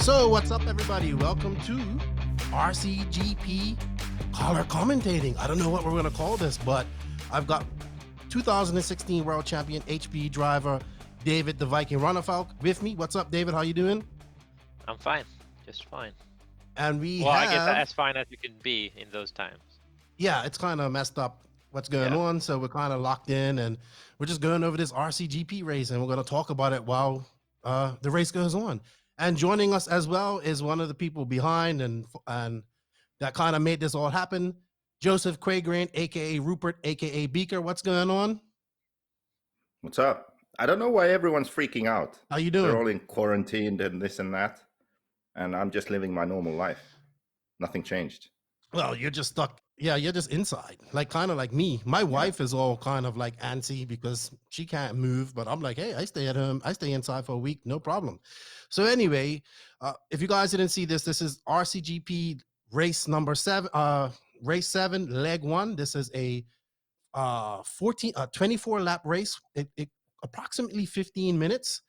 So, what's up, everybody? Welcome to RCGP Color Commentating. I don't know what we're going to call this, but I've got 2016 World Champion HB driver David the Viking Ronnefalk with me. What's up, David? How you doing? I'm fine, just fine. And we I guess as fine as you can be in those times. Yeah, it's kind of messed up what's going on, so we're kind of locked in, and we're just going over this RCGP race, and we're going to talk about it while the race goes on. And joining us as well is one of the people behind and that kind of made this all happen, Joseph Quagraine, aka Rupert, aka Beaker. What's going on? What's up? I don't know why everyone's freaking out. How you doing? They're all in quarantine and this and that, and I'm just living my normal life. Nothing changed. Well, you're just stuck. Yeah, you're just inside, like kind of like me. My wife is all kind of like antsy because she can't move, but I'm like, hey, I stay at home. I stay inside for a week, no problem. So anyway, if you guys didn't see this is RCGP race number 7, race 7, leg 1. This is a 24 lap race. It approximately 15 minutes.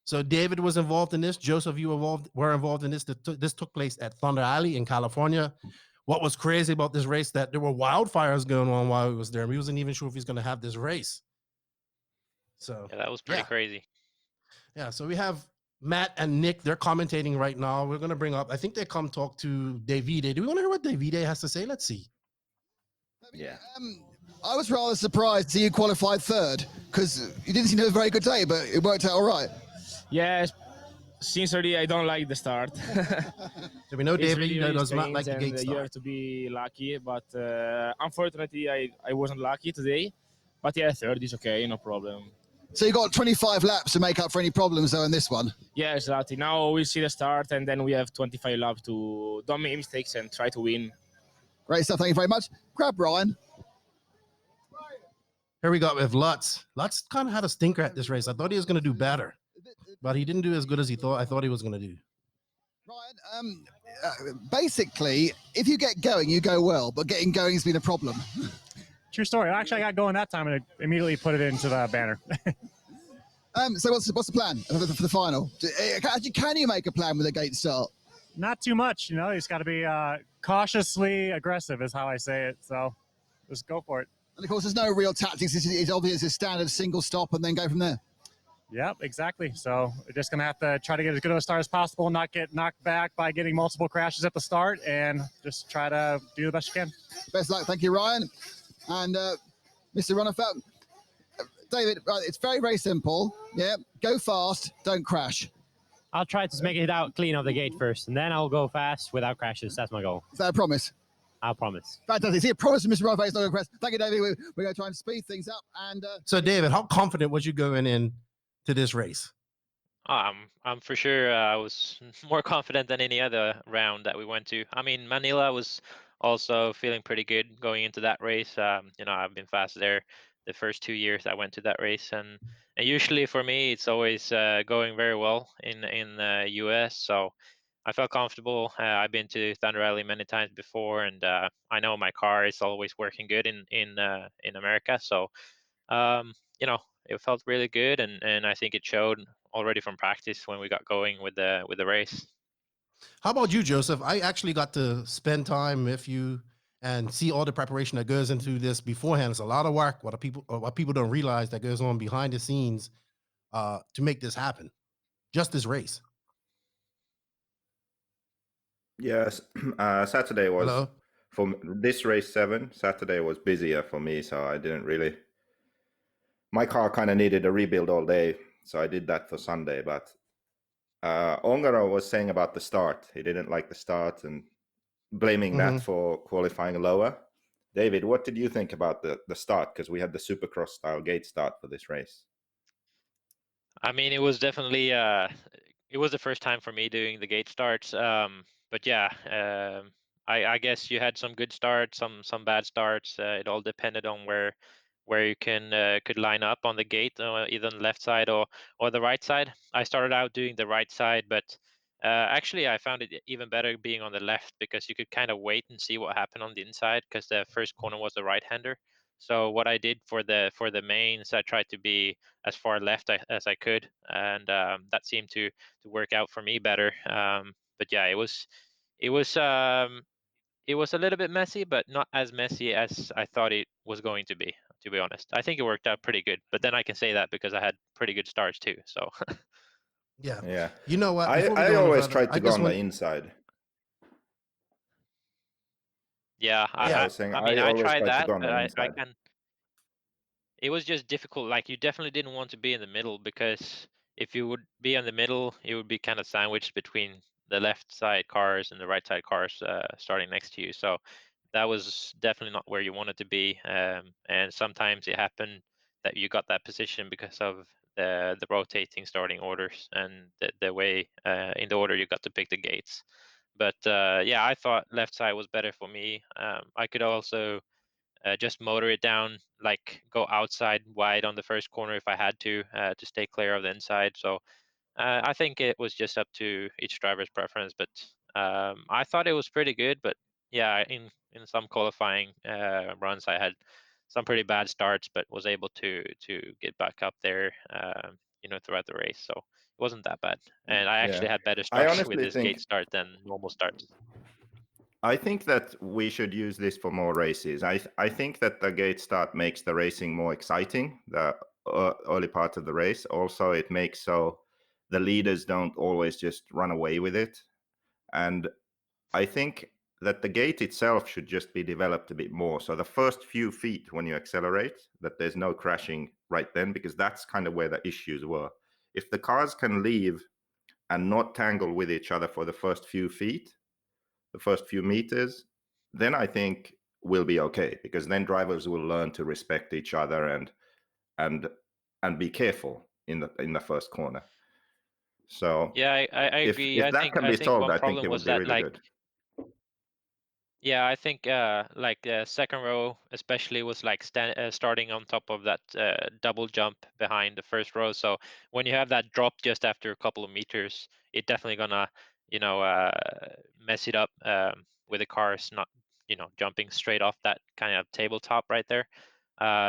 So David was involved in this. Joseph, you were involved in this. This took place at Thunder Alley in California. What was crazy about this race that there were wildfires going on while he was there. We wasn't even sure if he's going to have this race. So yeah, that was pretty crazy. Yeah, so we have Matt and Nick. They're commentating right now. We're going to bring up, I think they come talk to Davide. Do we want to hear what Davide has to say? Let's see. Yeah. I was rather surprised to see you qualified third because you didn't seem to have a very good day, but it worked out all right. Yeah, sincerely, I don't like the start. So we know David really does not like the gate start. You have to be lucky, but unfortunately, I wasn't lucky today. But yeah, third is okay, no problem. So you got 25 laps to make up for any problems though in this one? Yeah, exactly. Now we'll see the start, and then we have 25 laps to don't make mistakes and try to win. Great stuff, thank you very much. Grab Ryan. Here we go with Lutz. Lutz kind of had a stinker at this race. I thought he was going to do better, but he didn't do as good as I thought he was going to do. Ryan, basically, if you get going, you go well, but getting going has been a problem. True story. Actually, I got going that time and I immediately put it into the banner. So what's the plan for the final? Can you make a plan with a gate start? Not too much, you just got to be cautiously aggressive is how I say it. So just go for it. And of course, there's no real tactics. It's obvious a standard single stop and then go from there. Yep, exactly. So we're just going to have to try to get as good of a start as possible, not get knocked back by getting multiple crashes at the start, and just try to do the best you can. Best luck. Thank you, Ryan. And Mr. Ronnefalk, David, it's very, very simple. Yeah, go fast, don't crash. I'll try to make it out clean of the gate first, and then I'll go fast without crashes. That's my goal. Is that a promise? I'll promise. Fantastic. See, a promise from Mr. Ronnefalk is not going to crash. Thank you, David. We're going to try and speed things up. And so, David, how confident was you going in to this race? I'm for sure I was more confident than any other round that we went to. I mean, Manila was also feeling pretty good going into that race. I've been fast there the first 2 years I went to that race, and usually for me it's always going very well in the US. So I felt comfortable. I've been to Thunder Alley many times before, and I know my car is always working good in America. So it felt really good, and I think it showed already from practice when we got going with the race. How about you, Joseph? I actually got to spend time with you and see all the preparation that goes into this beforehand. It's a lot of work. What people don't realize that goes on behind the scenes to make this happen. Just this race. Yes, Saturday was Hello? for this race 7. Saturday was busier for me, so I didn't really. My car kind of needed a rebuild all day, so I did that for Sunday. But Ongaro was saying about the start. He didn't like the start and blaming that for qualifying lower. David, what did you think about the start? Because we had the Supercross style gate start for this race. I mean, it was definitely it was the first time for me doing the gate starts. But yeah, I guess you had some good starts, some bad starts. It all depended on where you could line up on the gate, either on the left side or the right side. I started out doing the right side, but actually I found it even better being on the left because you could kind of wait and see what happened on the inside because the first corner was a right-hander. So what I did for the mains, I tried to be as far left as I could, and that seemed to work out for me better. But yeah, it was it was a little bit messy, but not as messy as I thought it was going to be honest. I think it worked out pretty good, but then I can say that because I had pretty good starts too. So Yeah. Yeah. You know what? I, Before we I go any always further, tried I to go just on the want. inside. yeah, I Yeah. was saying I mean, I I always tried tried to that, go on but the I inside. can. It was just difficult. Like you definitely didn't want to be in the middle because if you would be in the middle, it would be kind of sandwiched between the left side cars and the right side cars starting next to you. So that was definitely not where you wanted to be. And sometimes it happened that you got that position because of the rotating starting orders and the way in the order you got to pick the gates. But yeah, I thought left side was better for me. I could also just motor it down, like go outside wide on the first corner if I had to stay clear of the inside. So I think it was just up to each driver's preference, but I thought it was pretty good. But yeah, in some qualifying runs, I had some pretty bad starts, but was able to get back up there, throughout the race. So it wasn't that bad, and I Yeah. actually had better I starts with honestly this gate think start than normal starts. I think that we should use this for more races. I think that the gate start makes the racing more exciting, the early part of the race. Also, it makes so the leaders don't always just run away with it. And I think that the gate itself should just be developed a bit more. So the first few feet when you accelerate, that there's no crashing right then, because that's kind of where the issues were. If the cars can leave and not tangle with each other for the first few feet, the first few meters, then I think we'll be okay, because then drivers will learn to respect each other and be careful in the first corner. So Yeah, I agree. if that can I be think solved, one I think problem it was would be that really like good. yeah, I think like the second row especially was like starting on top of that double jump behind the first row. So when you have that drop just after a couple of meters, it definitely gonna mess it up with the cars not jumping straight off that kind of tabletop right there.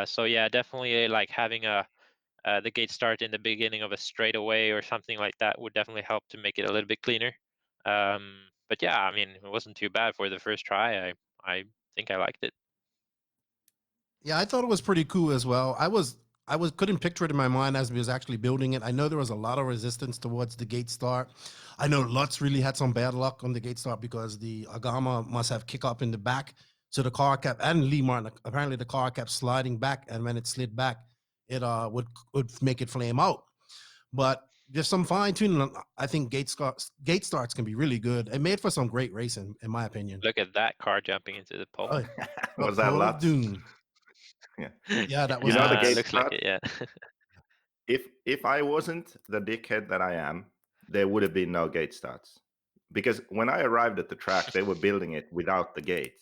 So yeah, definitely like having the gate start in the beginning of a straightaway or something like that would definitely help to make it a little bit cleaner. But yeah, I mean, it wasn't too bad for the first try. I think I liked it. Yeah, I thought it was pretty cool as well. I was couldn't picture it in my mind as we was actually building it. I know there was a lot of resistance towards the gate start. I know Lutz really had some bad luck on the gate start because the Agama must have kick up in the back. So the car kept, and Lee Martin, apparently the car kept sliding back, and when it slid back, it would make it flame out. But there's some fine tuning. I think gate starts can be really good. It made for some great racing, in my opinion. Look at that car jumping into the pole. Oh, the Was that pole of Lutz? doom. Yeah. Yeah, that You was know the Lutz. gate Looks like start? it, yeah. If I wasn't the dickhead that I am, there would have been no gate starts. Because when I arrived at the track, they were building it without the gate.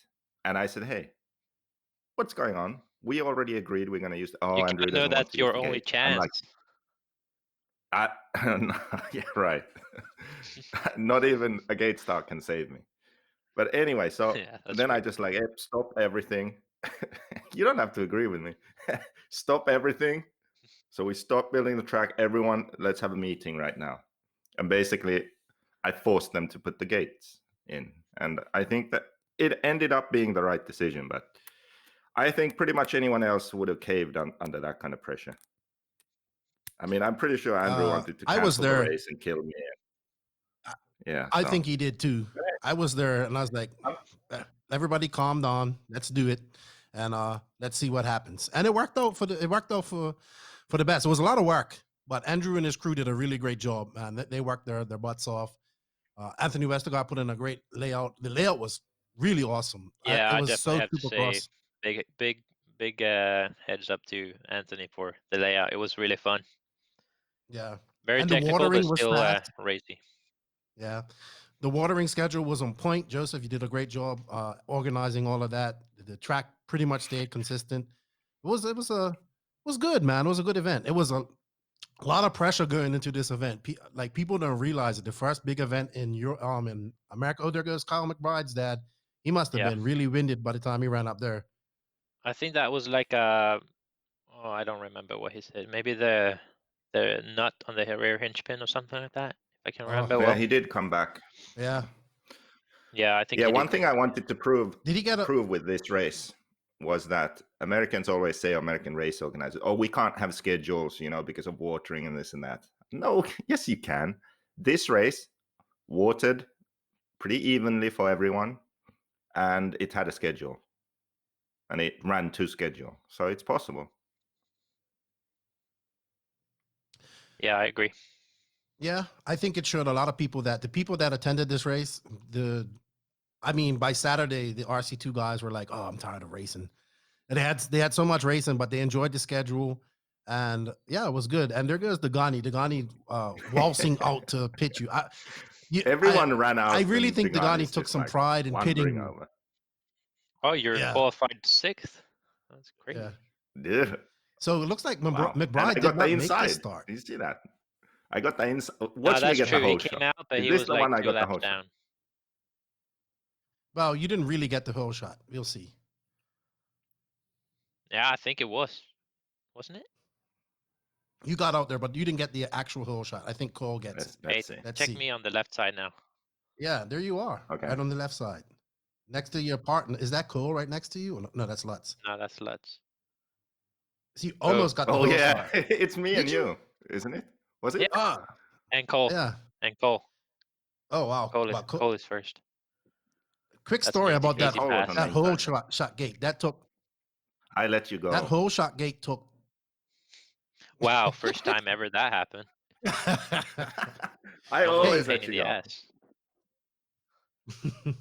And I said, hey, what's going on? We already agreed we're going to use. You Oh, kind Andrew of know doesn't want that's to use your the only gate. I'm like, chance. yeah, right. Not even a gate start can save me. But anyway, so Yeah, that's then true. I just like, hey, stop everything. You don't have to agree with me. Stop everything. So we stopped building the track. Everyone, let's have a meeting right now. And basically, I forced them to put the gates in. And I think that it ended up being the right decision. But I think pretty much anyone else would have caved under that kind of pressure. I mean, I'm pretty sure Andrew wanted to I was cancel the there. race and kill me. Yeah. I So think he did too. I was there, and I was like, everybody calm down. Let's do it, and let's see what happens. And it worked out for the best. It was a lot of work, but Andrew and his crew did a really great job, man. They worked their butts off. Anthony Westergaard put in a great layout. The layout was really awesome. Yeah, It I was definitely so have to super say cross. big heads up to Anthony for the layout. It was really fun. Yeah, Very and the technical, but watering was still fast. racy. Yeah. The watering schedule was on point. Joseph, you did a great job organizing all of that. The track pretty much stayed consistent. It was good, man. It was a good event. It was a lot of pressure going into this event. Like people don't realize it. The first big event in in America. Oh, there goes Kyle McBride's dad. He must have Yeah, been really winded by the time he ran up there. I think that was like I don't remember what he said. Maybe the nut on the rear hinge pin or something like that. I can Oh, remember Yeah, well. he did come back. Yeah. Yeah, I think Yeah, he one did. thing I wanted to prove Did he get a? with this race was that Americans always say, American race organizers, oh, we can't have schedules, because of watering and this and that. No, yes, you can. This race watered pretty evenly for everyone, and it had a schedule, and it ran to schedule, so it's possible. Yeah, I agree. Yeah, I think it showed a lot of people that the people that attended this race, by Saturday, the RC2 guys were like, "Oh, I'm tired of racing," and they had so much racing, but they enjoyed the schedule, and yeah, it was good. And there goes Dagani waltzing out to pit you. Everyone ran out. I really and think Dagani Degani's took just, some pride in wandering pitting. over. Oh, you're Yeah. qualified 6th. That's great. Yeah. Yeah. So it looks like Wow. And I McBride did got the not make inside. the start. You see that? I got the inside. No, Watch me that's get true. the He whole came shot. out, but Is he this was the like one I 2 got the laps whole down. shot? Well, you didn't really get the whole shot. We'll see. Yeah, I think it was. Wasn't it? You got out there, but you didn't get the actual whole shot. I think Cole gets it. Let's see. Let's Check see. me on the left side now. Yeah, there you are. Okay. Right on the left side. Next to your partner. Is that Cole right next to you? Or no, that's Lutz. No, that's Lutz. So you almost got the Oh whole yeah, shot. it's me Did and you? you, isn't it? Was it? Yeah. Ah, And Cole. yeah. And Cole. Oh wow. Cole Well, is first. quick That's story an about that easy Cole was pass. on that the whole inside. shot gate. That took I let you go. that whole shot gate took. Wow, first time ever that happened. I Almost always a pain let in you the go. ass.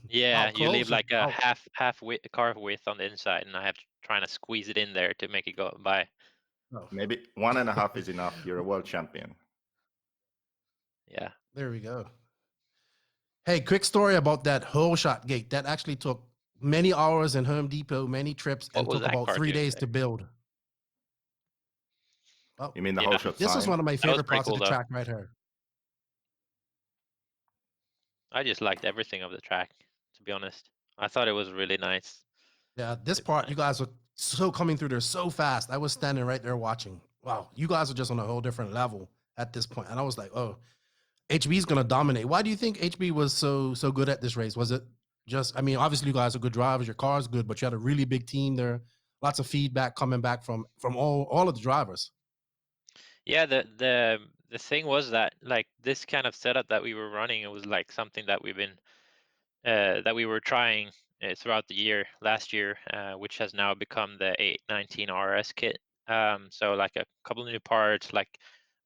Yeah, you Cole leave should- like a half width, car width on the inside, and I have to trying to squeeze it in there to make it go by. Oh, Maybe 1.5 is enough. You're a world champion. Yeah. there we go. Hey, quick story about that whole shot gate. That actually took many hours in Home Depot, many trips, What and was took that about car 3 doing days there? to build. Oh, You mean the Yeah, whole shot this is sign? one of my was favorite pretty parts cool, of the though. track right here. I just liked everything of the track, to be honest. I thought it was really nice. Yeah, this It's part, nice. you guys were so coming through there so fast. I was standing right there watching. Wow, you guys are just on a whole different level at this point. And I was like, oh, HB's gonna dominate. Why do you think HB was so good at this race? Was it just, obviously you guys are good drivers, your car's good, but you had a really big team there, lots of feedback coming back from all of the drivers. Yeah, the thing was that like this kind of setup that we were running, it was like something that we've been that we were trying throughout the year last year, which has now become the 819 RS kit. So like a couple of new parts, like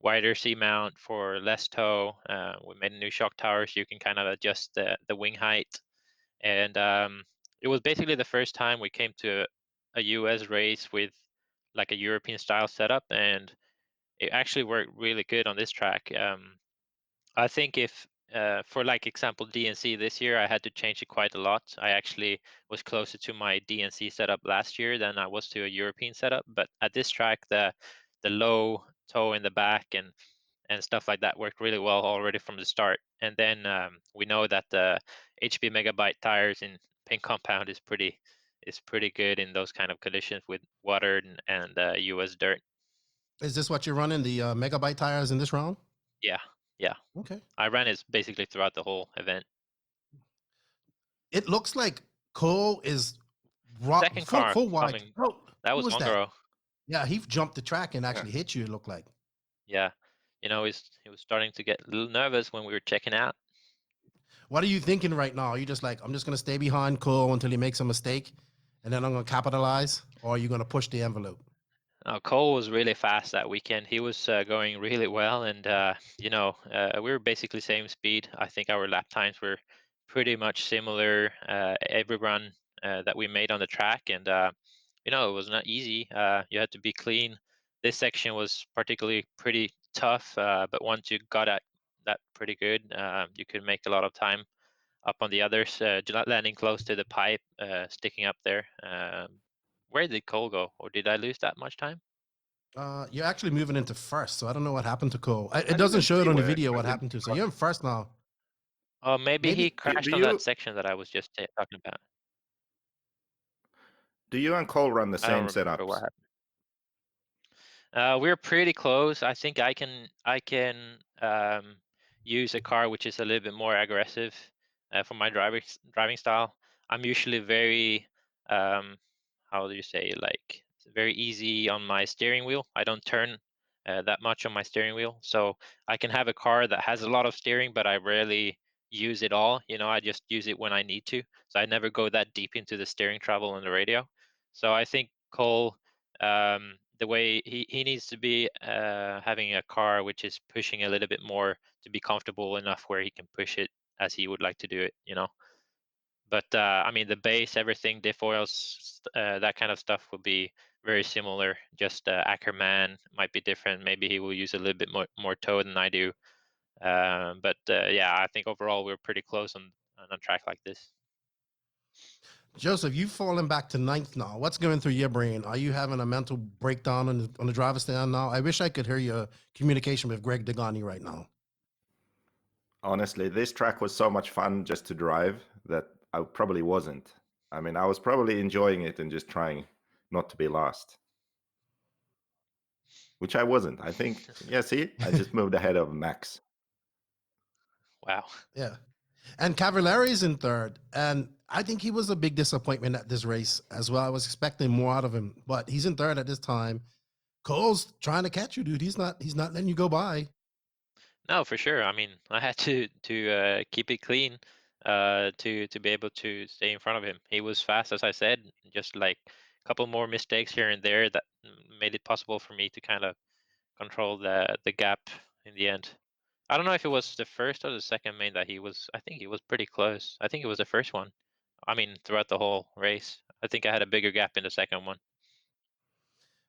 wider C mount for less tow. We made a new shock tower so you can kind of adjust the wing height, and it was basically the first time we came to a US race with like a European style setup, and it actually worked really good on this track. I think if for like example DNC this year, I had to change it quite a lot. I actually was closer to my DNC setup last year than I was to a European setup. But at this track, the low toe in the back and stuff like that worked really well already from the start. And then we know that the HB Megabyte tires in pink compound is pretty good in those kind of conditions with water and US dirt. Is this what you're running, the Megabyte tires in this round? Yeah, yeah. Okay. I ran it basically throughout the whole event. It looks like Cole is Second car full wide. coming. Oh, That who was that? Mongaro. Yeah, he jumped the track and actually hit you, it looked like. Yeah, he was starting to get a little nervous when we were checking out. What are you thinking right now? Are you just like, I'm just going to stay behind Cole until he makes a mistake and then I'm going to capitalize? Or are you going to push the envelope? Cole was really fast that weekend. He was going really well, and we were basically same speed. I think our lap times were pretty much similar every run that we made on the track, and it was not easy. You had to be clean. This section was particularly pretty tough, but once you got at that pretty good, you could make a lot of time up on the others, landing close to the pipe, sticking up there. Where did Cole go, or did I lose that much time? You're actually moving into first, so I don't know what happened to Cole. It didn't doesn't show it see on the where- video I what didn't- happened to. So you're in first now. Oh, maybe he Maybe- crashed do on you- that section that I was just talking about. Do you and Cole run the I don't same remember what setups? happened. We're pretty close. I think I can use a car which is a little bit more aggressive for my driving style. I'm usually very, how do you say, like very easy on my steering wheel. I don't turn that much on my steering wheel, so I can have a car that has a lot of steering, but I rarely use it all. I just use it when I need to. So I never go that deep into the steering travel on the radio. So I think Cole, the way he needs to be having a car which is pushing a little bit more to be comfortable enough where he can push it as he would like to do it. But I mean, the base, everything, diff oils, that kind of stuff will be very similar. Just Ackerman might be different. Maybe he will use a little bit more toe than I do. But yeah, I think overall we're pretty close on a track like this. Joseph, you've fallen back to ninth now. What's going through your brain? Are you having a mental breakdown on the driver's stand now? I wish I could hear your communication with Greg Degani right now. Honestly, this track was so much fun just to drive that I probably wasn't. I mean, I was probably enjoying it and just trying not to be lost, which I wasn't. I think, yeah, see, I just moved ahead of Max. Wow. Yeah. And Cavallari's in third. And I think he was a big disappointment at this race as well. I was expecting more out of him, but he's in third at this time. Cole's trying to catch you, dude. He's not letting you go by. No, for sure. I mean, I had to keep it clean to be able to stay in front of him. He was fast, as I said, just like a couple more mistakes here and there that made it possible for me to kind of control the gap in the end. I don't know if it was the first or the second main that I think he was pretty close. I think it was the first one. I mean, throughout the whole race, I think I had a bigger gap in the second one.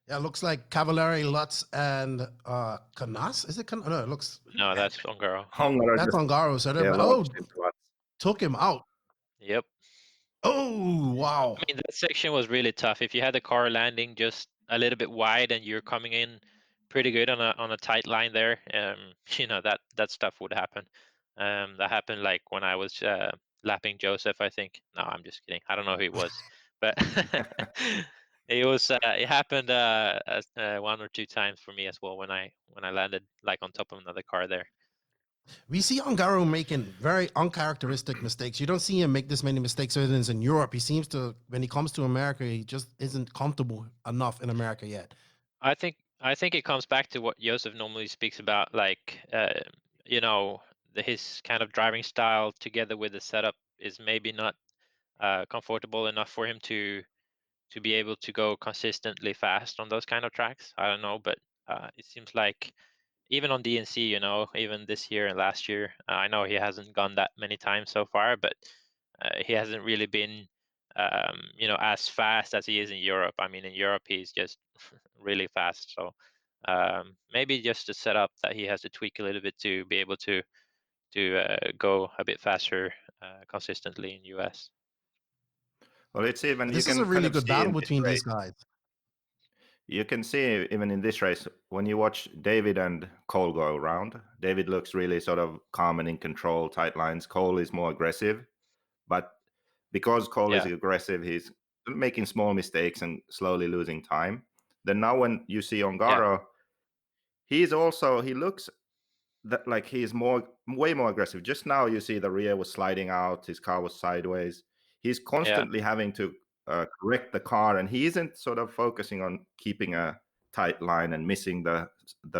Yeah, it looks like Cavallari, Lutz, and Canas. Is it Canas? No, it looks. No, that's Ongaro. That's Ongaro. So took him out. Yep. Oh, wow. I mean, that section was really tough. If you had the car landing just a little bit wide and you're coming in pretty good on a tight line there, that stuff would happen. That happened like when I was lapping Joseph, I think. No, I'm just kidding. I don't know who it was, but it happened one or two times for me as well when I landed like on top of another car there. We see Ongaro making very uncharacteristic mistakes. You don't see him make this many mistakes other than in Europe. He seems to, when he comes to America, he just isn't comfortable enough in America yet. I think it comes back to what Joseph normally speaks about, like his kind of driving style together with the setup is maybe not comfortable enough for him to be able to go consistently fast on those kind of tracks. I don't know, but it seems like even on DNC, even this year and last year, I know he hasn't gone that many times so far, but he hasn't really been, as fast as he is in Europe. I mean, in Europe, he's just really fast. So maybe just a setup that he has to tweak a little bit to be able to go a bit faster consistently in US. Well, it's even This you is can a really kind of good see battle in this between race. these guys. You can see even in this race when you watch David and Cole go around. David looks really sort of calm and in control, tight lines. Cole is more aggressive, but because Cole is aggressive, he's making small mistakes and slowly losing time. Then now when you see Ongaro, he looks that like he's way more aggressive. Just now you see the rear was sliding out, his car was sideways. He's constantly having to correct the car, and he isn't sort of focusing on keeping a tight line and missing the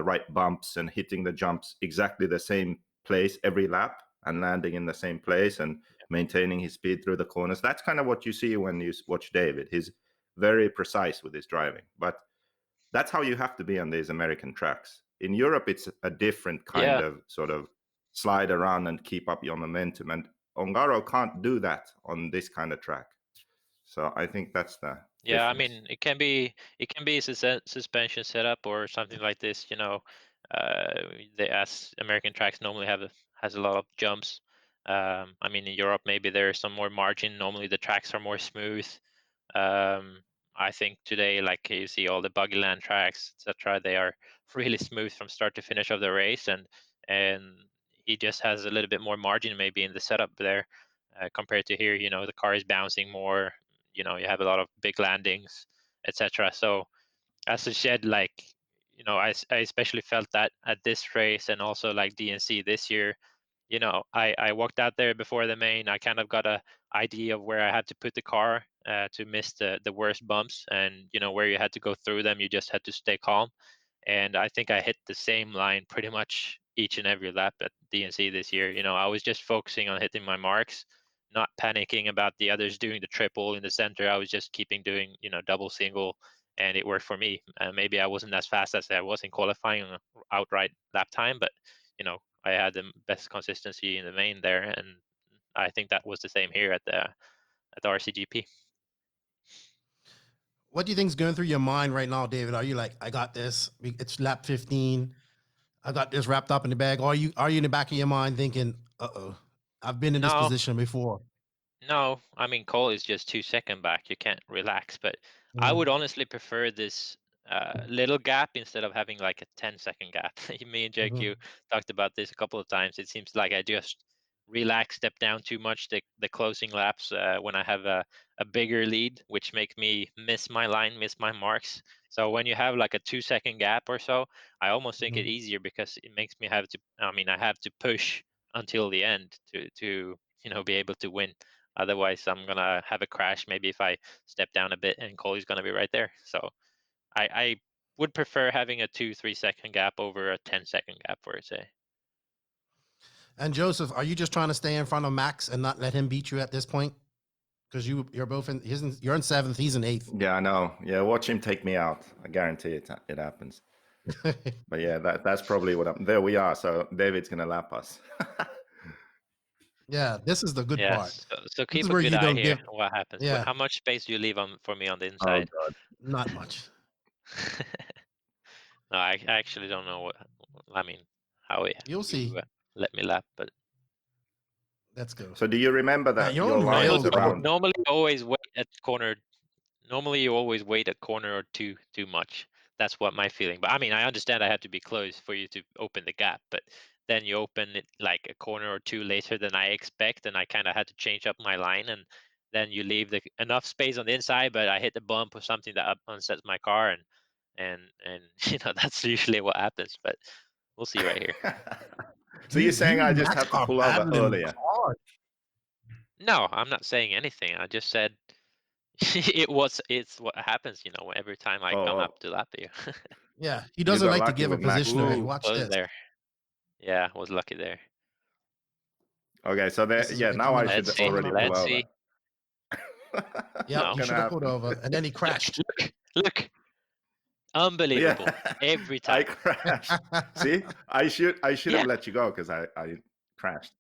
right bumps and hitting the jumps exactly the same place every lap and landing in the same place and maintaining his speed through the corners. That's kind of what you see when you watch David. He's very precise with his driving, but that's how you have to be on these American tracks. In Europe, it's a different kind of sort of slide around and keep up your momentum. And Ongaro can't do that on this kind of track. So I think that's the difference. I mean, it can be a suspension setup or something like this. As American tracks normally has a lot of jumps. I mean, in Europe, maybe there's some more margin. Normally, the tracks are more smooth. I think today, like you see all the Buggyland tracks, etc., they are really smooth from start to finish of the race, and he just has a little bit more margin maybe in the setup there compared to here. The car is bouncing more. You have a lot of big landings, etc. So as I said, like I especially felt that at this race, and also like DNC this year. I walked out there before the main. I kind of got a idea of where I had to put the car to miss the worst bumps, and where you had to go through them, you just had to stay calm. And I think I hit the same line pretty much each and every lap at DNC this year. I was just focusing on hitting my marks, not panicking about the others doing the triple in the center. I was just keeping doing double, single, and it worked for me. Maybe I wasn't as fast as I was in qualifying on outright lap time, but I had the best consistency in the main there, and I think that was the same here at the RCGP. What do you think's going through your mind right now, David? Are you like, I got this? It's lap 15. I got this wrapped up in the bag. Or are you in the back of your mind thinking, I've been in this No. position before? No, I mean, Cole is just 2 seconds back. You can't relax. But I would honestly prefer this little gap instead of having like a 10-second gap. Me and Jake, you talked about this a couple of times. It seems like I just relax, step down too much the closing laps when I have a bigger lead, which make me miss my line, miss my marks. So when you have like a 2-second gap or so, I almost think it easier, because it makes me have to. I mean, I have to push until the end to be able to win. Otherwise, I'm gonna have a crash. Maybe if I step down a bit, and Coley's gonna be right there. So I would prefer having a 2-3 second gap over a 10-second gap, for say. And Joseph, are you just trying to stay in front of Max and not let him beat you at this point? Because you're both you're in 7th, he's in 8th. Yeah, I know. Yeah, watch him take me out. I guarantee it happens. But yeah, that's probably what I'm. There we are. So David's gonna lap us. Yeah, this is the good part. So keep is a where good you eye don't here. give- What happens? Yeah. How much space do you leave for me on the Oh inside? God. Not much. No, I actually don't know what. I mean, how You'll see. let me lap, but Let's go. So do you remember that you're your on line rails, was though. around? normally you always wait at corner. Normally you always wait a corner or two too much. That's what my feeling. But I mean, I understand I have to be close for you to open the gap, but then you open it like a corner or two later than I expect, and I kind of had to change up my line, and then you leave enough space on the inside, but I hit the bump or something that unsets my car, and that's usually what happens. But we'll see right here. So you're saying I just Max have to are pull over battling earlier? hard. No, I'm not saying anything. I just said it's what happens, every time I come up to lap you. Yeah, he doesn't got like to lucky give a with Max. position away. Ooh, Watch Close this. there. Yeah, was lucky there. Okay, so there. This is Yeah, now I coming should Let's see. already pull Let's over. see. Yeah, No. he should have pulled over, and then he crashed. Look. Unbelievable. Yeah. Every I time. crashed. See, I should Yeah. have let you go because I crashed.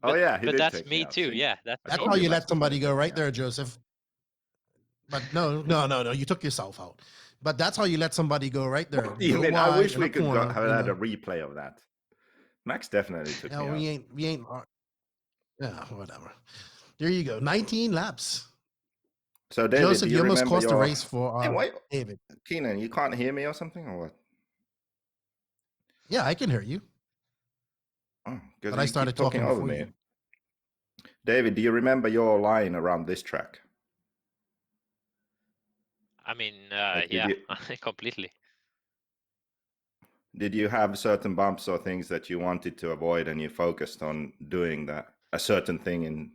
Oh yeah, he But did that's take me out. too. See? Yeah, that's That's told how me. you Max let was gonna somebody go take right me there, out. Joseph. But no, you took yourself out. But that's how you let somebody go right there. What do you Go mean? I wide wish in we a could corner, have had a replay of that. Max definitely took No, me out. we ain't. Yeah, whatever. There you go. 19 laps. So David, Joseph, do you almost remember cost the your race for Hey, wait, David. Keenan, you can't hear me or something, or what? Yeah, I can hear you. Oh, because But I started talking over before me. you. David, do you remember your line around this track? I mean, Like, yeah, completely. Did you have certain bumps or things that you wanted to avoid, and you focused on doing a certain thing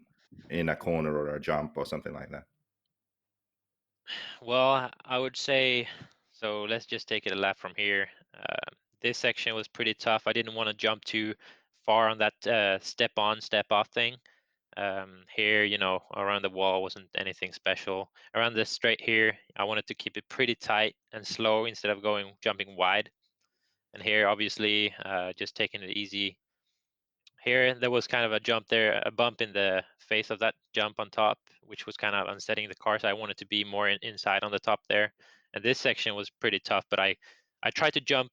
in a corner or a jump or something like that? Well, I would say, so let's just take it a lap from here. This section was pretty tough. I didn't want to jump too far on that step on, step off thing. Here, around the wall wasn't anything special. Around the straight here, I wanted to keep it pretty tight and slow instead of jumping wide. And here, obviously, just taking it easy. Here, there was kind of a jump there, a bump in the face of that jump on top, which was kind of unsetting the car. So I wanted to be more inside on the top there. And this section was pretty tough, but I tried to jump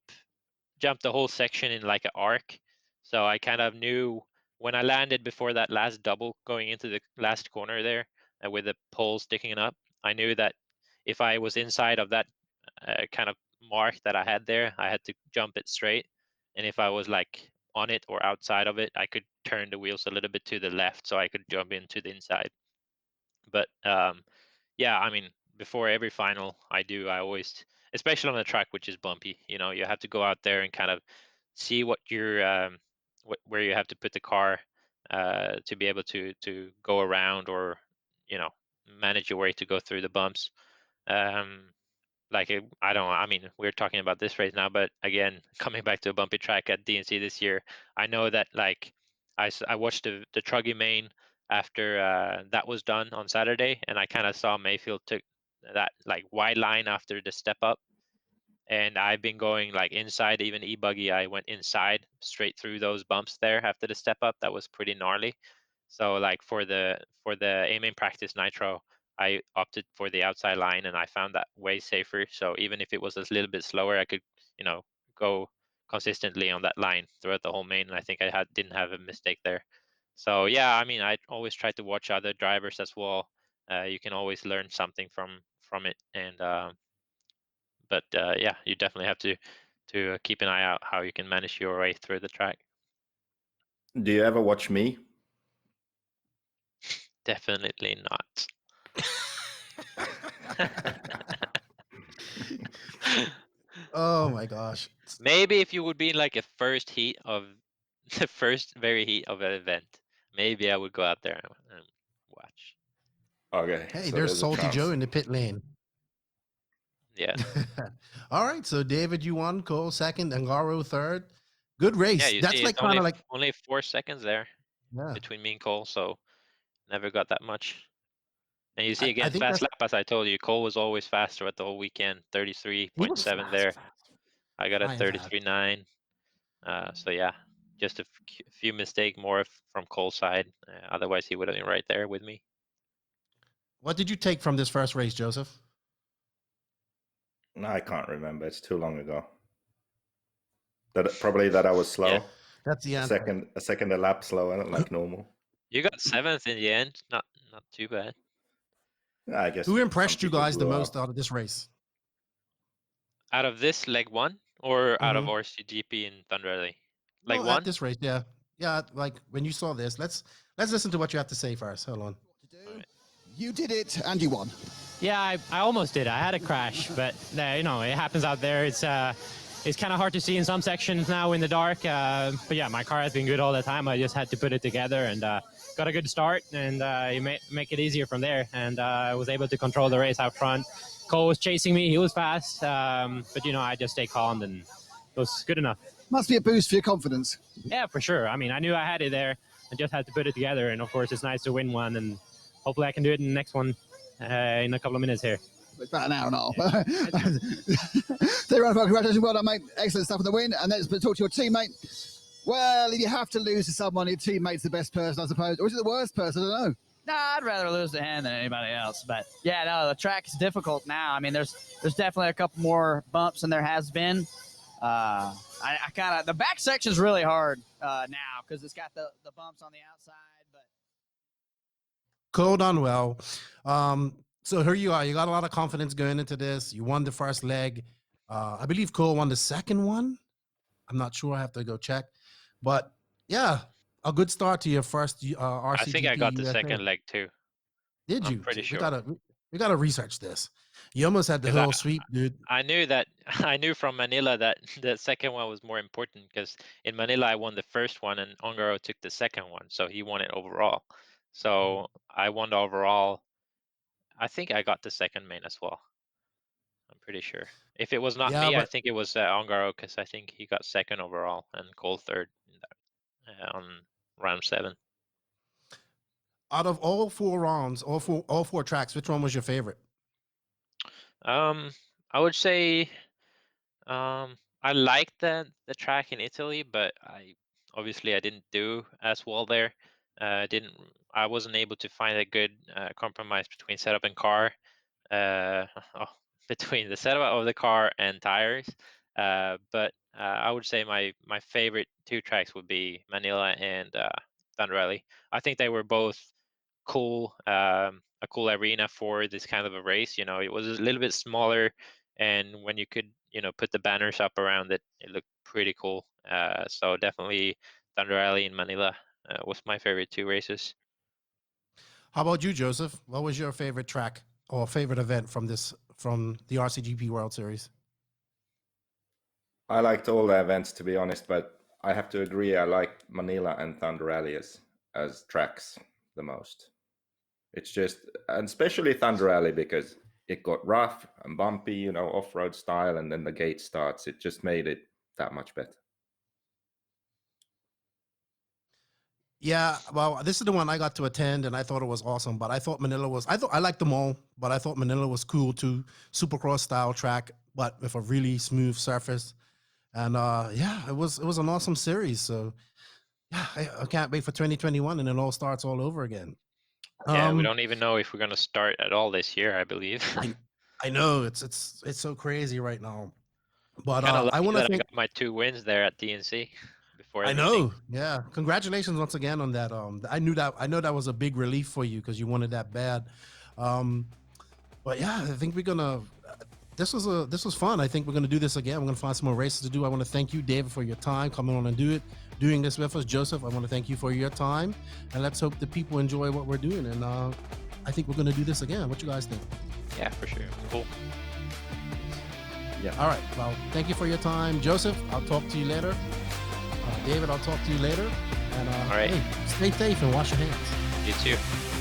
the whole section in like an arc. So I kind of knew when I landed before that last double going into the last corner there with the pole sticking up, I knew that if I was inside of that kind of mark that I had there, I had to jump it straight. And if I was like on it or outside of it, I could turn the wheels a little bit to the left so I could jump into the inside. But yeah, I mean, before every final I always especially on a track which is bumpy. You know, you have to go out there and kind of see what you're where you have to put the car to be able to go around, or you know, manage your way to go through the bumps. I don't. I mean, we're talking about this race now, but again, coming back to a bumpy track at DNC this year, I know that like I watched the Truggy main after that was done on Saturday, and I kind of saw Mayfield took that like wide line after the step up, and I've been going like inside, even e-buggy. I went inside straight through those bumps there after the step up. That was pretty gnarly. So like for the aiming practice nitro, I opted for the outside line, and I found that way safer. So even if it was a little bit slower, I could, you know, go consistently on that line throughout the whole main. And I think I didn't have a mistake there. So yeah, I mean, I always try to watch other drivers as well. You can always learn something from it, and but yeah, you definitely have to keep an eye out how you can manage your way through the track. Do you ever watch me? Definitely not. Oh my gosh. Maybe if you would be in like a first heat of the first very heat of an event, maybe I would go out there and watch. Okay. Hey, so there's a Salty chance. Joe in the pit lane. Yeah. All right, so David, you won. Cole second, Angaro third. Good race. Yeah, you That's see, like it's kind of like only 4 seconds there yeah. between me and Cole, so never got that much. And you see I again, think fast that's lap, as I told you, Cole was always faster at the whole weekend, he was 33.7 there. fast. I got a Flying fast. 33.9. So yeah, just a few mistake more from Cole's side. Otherwise, he would have been right there with me. What did you take from this first race, Joseph? No, I can't remember. It's too long ago. Probably that I was slow. Yeah. That's the A answer. second a lap slower, like normal. You got 7th in the end. Not too bad. I guess. Who some impressed you people guys the blew most out. out of this race? Out of this leg 1 or out of Mhm. RCGP in Thunder Alley? Leg No, 1? at this race, yeah. Yeah, like when you saw this, let's listen to what you have to say first. Hold on. Alright. You did it, and you won. Yeah, I almost did. I had a crash, but you know, it happens out there. It's kind of hard to see in some sections now in the dark. But yeah, my car has been good all the time. I just had to put it together and got a good start, and you make it easier from there. And I was able to control the race out front. Cole was chasing me. He was fast, but you know, I just stayed calm, and it was good enough. Must be a boost for your confidence. Yeah, for sure. I mean, I knew I had it there. I just had to put it together, and of course, it's nice to win one, and hopefully, I can do it in the next one in a couple of minutes here. It's about an hour and a half. David Ronnefalk, congratulations, well done, mate. Excellent stuff for the win. And let's talk to your teammate. Well, if you have to lose to someone, your teammate's the best person, I suppose. Or is it the worst person? I don't know. No, I'd rather lose to him than anybody else. But yeah, no, the track is difficult now. I mean, there's definitely a couple more bumps than there has been. I kind of, the back section's really hard now because it's got the bumps on the outside. But Cole done well. So here you are. You got a lot of confidence going into this. You won the first leg. I believe Cole won the second one. I'm not sure. I have to go check. But yeah, a good start to your first RCGP. I think I got the USA. second leg too. Did you? I'm pretty sure. We gotta research this. You almost had the 'Cause whole sweep, dude. I knew from Manila that the second one was more important because in Manila I won the first one and Ongaro took the second one, so he won it overall. So I won the overall. I think I got the second main as well. I'm pretty sure. If it was not Yeah, me, I but think it was Ongaro because I think he got second overall and Cole third in that, on round 7. out of all 4 rounds, all four tracks, which one was your favorite? I would say I liked the track in Italy, but I didn't do as well there. I wasn't able to find a good compromise between setup and car, uh, between the setup of the car and tires. But I would say my favorite 2 tracks would be Manila and Thunder Rally. I think they were both cool, a cool arena for this kind of a race. You know, it was a little bit smaller, and when you could, you know, put the banners up around it, it looked pretty cool. So definitely Thunder Alley in Manila was my favorite 2 races. How about you, Joseph? What was your favorite track or favorite event from the RCGP World Series? I liked all the events, to be honest, but I have to agree. I like Manila and Thunder Rally as tracks the most. It's just, and especially Thunder Rally, because it got rough and bumpy, you know, off-road style, and then the gate starts. It just made it that much better. Yeah, well, this is the one I got to attend, and I thought it was awesome. But I thought Manila was, I liked them all, but I thought Manila was cool too. Supercross style track, but with a really smooth surface. And yeah, it was an awesome series. So yeah, I can't wait for 2021, and it all starts all over again. Yeah, we don't even know if we're gonna start at all this year, I believe. I know it's so crazy right now. But Kind of I lucky want to that I thank. got my 2 wins there at DNC before I everything. know, yeah. Congratulations once again on that. I know that was a big relief for you because you wanted that bad. But yeah, I think we're gonna. This was fun. I think we're gonna do this again. We're gonna find some more races to do. I want to thank you, David, for your time coming on and doing this with us. Joseph, I want to thank you for your time, and let's hope the people enjoy what we're doing. And I think we're gonna do this again. What you guys think? Yeah, for sure. Cool. Yeah. All right. Well, thank you for your time, Joseph. I'll talk to you later. David, I'll talk to you later. And All right. hey, stay safe and wash your hands. You too.